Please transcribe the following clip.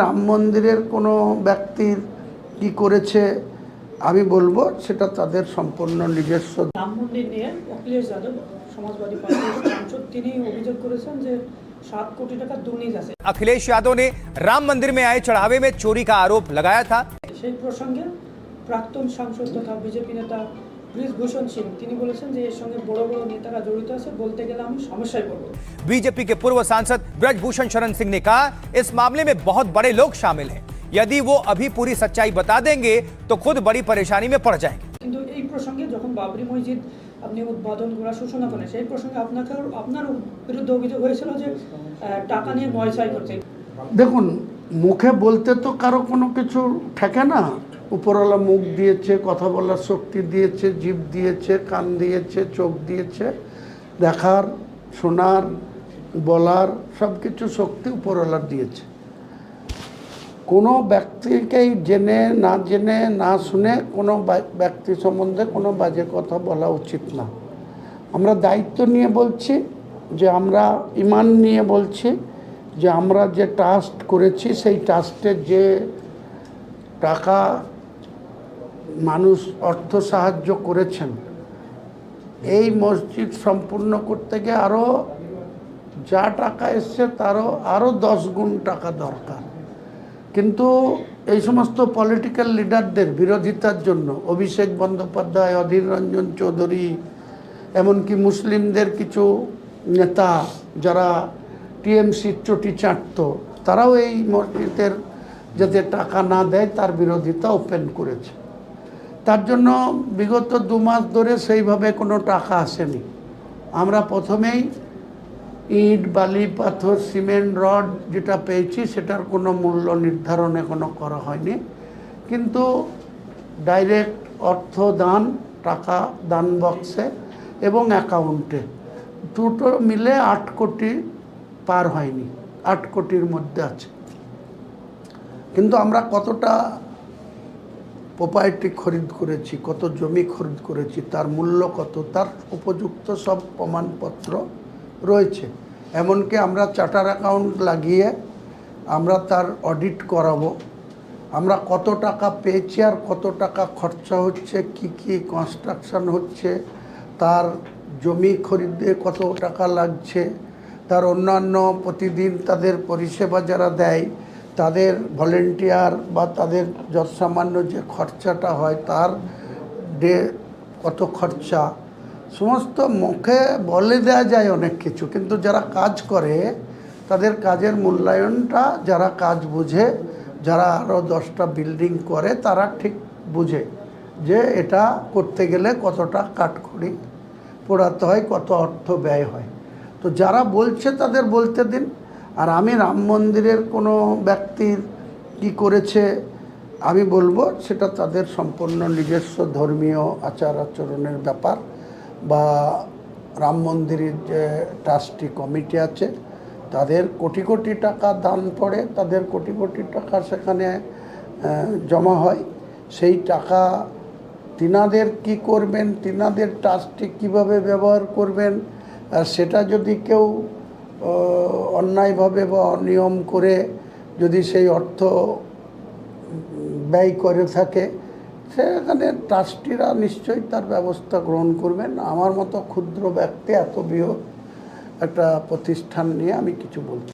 রাম মন্দিরের কোনো ব্যক্তির কি করেছে আমি বলবো সেটা তাদের সম্পূর্ণ নিজস্ব। রাম মন্দির নিয়ে অখিলেশ যাদব সমাজবাদী পার্টির সাংসদ তিনি অভিযোগ করেছেন যে 7 কোটি টাকা দুর্নীতি আছে। अखिलेश यादव ने राम मंदिर में आए चढ़ावे में चोरी का आरोप लगाया था। সেই প্রসঙ্গে প্রাক্তন সাংসদ তথা বিজেপি নেতা ব্রিজভূষণ সিং তিনি বলেছেন যে এর সঙ্গে বড় বড় নেতারা জড়িত আছে, বলতে গেলে আমি সমস্যায় পড়ব। बीजेपी के पूर्व सांसद ब्रजभूषण शरण सिंह ने कहा इस मामले में बहुत बड़े लोग शामिल हैं, यदि वो अभी पूरी सच्चाई बता देंगे तो खुद बड़ी परेशानी में पड़ जाएंगे। কিন্তু এই প্রসঙ্গে যখন বাবরি মসজিদ আপনি উদ্বোধন করার সূচনা করেন সেই প্রসঙ্গে আপনার বিরুদ্ধে অভিযোগ হয়েছিল যে টাকা নিয়ে ময়সাই করছে। দেখুন, মুখে বলতে তো কারো কোনো কিছু ঠেকে না। উপরওয়ালা মুখ দিয়েছে, কথা বলার শক্তি দিয়েছে, জিভ দিয়েছে, কান দিয়েছে, চোখ দিয়েছে, দেখার, শোনার, বলার সব কিছু শক্তি উপরওয়ালা দিয়েছে। কোনো ব্যক্তিকেই জেনে না শুনে কোনো ব্যক্তি সম্বন্ধে কোনো বাজে কথা বলা উচিত না। আমরা দায়িত্ব নিয়ে বলছি, যে আমরা ইমান নিয়ে বলছি, যে আমরা যে ট্রাস্ট করেছি সেই ট্রাস্টের যে টাকা মানুষ অর্থ সাহায্য করেছেন, এই মসজিদ সম্পূর্ণ করতে গিয়ে আরও যা টাকা এসছে তারও আরও 10 গুণ টাকা দরকার। কিন্তু এই সমস্ত পলিটিক্যাল লিডারদের বিরোধিতার জন্য অভিষেক বন্দ্যোপাধ্যায়, অধীর রঞ্জন চৌধুরী, এমনকি মুসলিমদের কিছু নেতা যারা টিএমসির চটি চাটত, তারাও এই মসজিদের যাতে টাকা না দেয় তার বিরোধিতা ওপেন করেছে। তার জন্য বিগত 2 মাস ধরে সেইভাবে কোনো টাকা আসেনি। আমরা প্রথমেই ইট, বালি, পাথর, সিমেন্ট, রড যেটা পেয়েছি সেটার কোনো মূল্য নির্ধারণ এখনো করা হয়নি, কিন্তু ডাইরেক্ট অর্থ দান, টাকা দান বক্সে এবং অ্যাকাউন্টে দুটো মিলে 8 কোটি পার হয়নি, 8 কোটির মধ্যে আছে। কিন্তু আমরা কতটা প্রপার্টি খরিদ করেছি, কত জমি খরিদ করেছি, তার মূল্য কত, তার উপযুক্ত সব প্রমাণপত্র রয়েছে। এমনকি আমরা চার্টার অ্যাকাউন্ট লাগিয়ে আমরা তার অডিট করাবো। আমরা কত টাকা পেয়েছি আর কত টাকা খরচা হচ্ছে, কি কনস্ট্রাকশন হচ্ছে, তার জমি খরিদে কত টাকা লাগছে, তার অন্যান্য প্রতিদিন তাদের পরিষেবা যারা দেয় তাদের ভলেন্টিয়ার বা তাদের যৎসামান্য যে খরচাটা হয় তার কত খরচা, সমস্ত মুখে বলে দেওয়া যায় অনেক কিছু, কিন্তু যারা কাজ করে তাদের কাজের মূল্যায়নটা যারা কাজ বুঝে, যারা আরও 10টা বিল্ডিং করে তারা ঠিক বুঝে যে এটা করতে গেলে কতটা কাঠখড়ি পোড়াতে হয়, কত অর্থ ব্যয় হয়। তো যারা বলছে তাদের বলতে দিন। আর আমি রাম মন্দিরের কোনো ব্যক্তির কি করেছে আমি বলবো সেটা তাদের সম্পূর্ণ নিজস্ব ধর্মীয় আচার আচরণের ব্যাপার, বা রাম মন্দিরের যে ট্রাস্টি কমিটি আছে তাদের কোটি কোটি টাকা দান পড়ে, তাদের কোটি কোটি টাকা সেখানে জমা হয়। সেই টাকা তিনাদের কি করবেন, তিনাদের ট্রাস্টি কিভাবে ব্যবহার করবেন, আর সেটা যদি কেউ অন্যায়ভাবে বা অনিয়ম করে যদি সেই অর্থ ব্যয় করে থাকে, সেখানে ট্রাস্টিরা নিশ্চয়ই তার ব্যবস্থা গ্রহণ করবেন। আমার মতো ক্ষুদ্র ব্যক্তি এত বৃহৎ একটা প্রতিষ্ঠান নিয়ে আমি কিছু বলছি।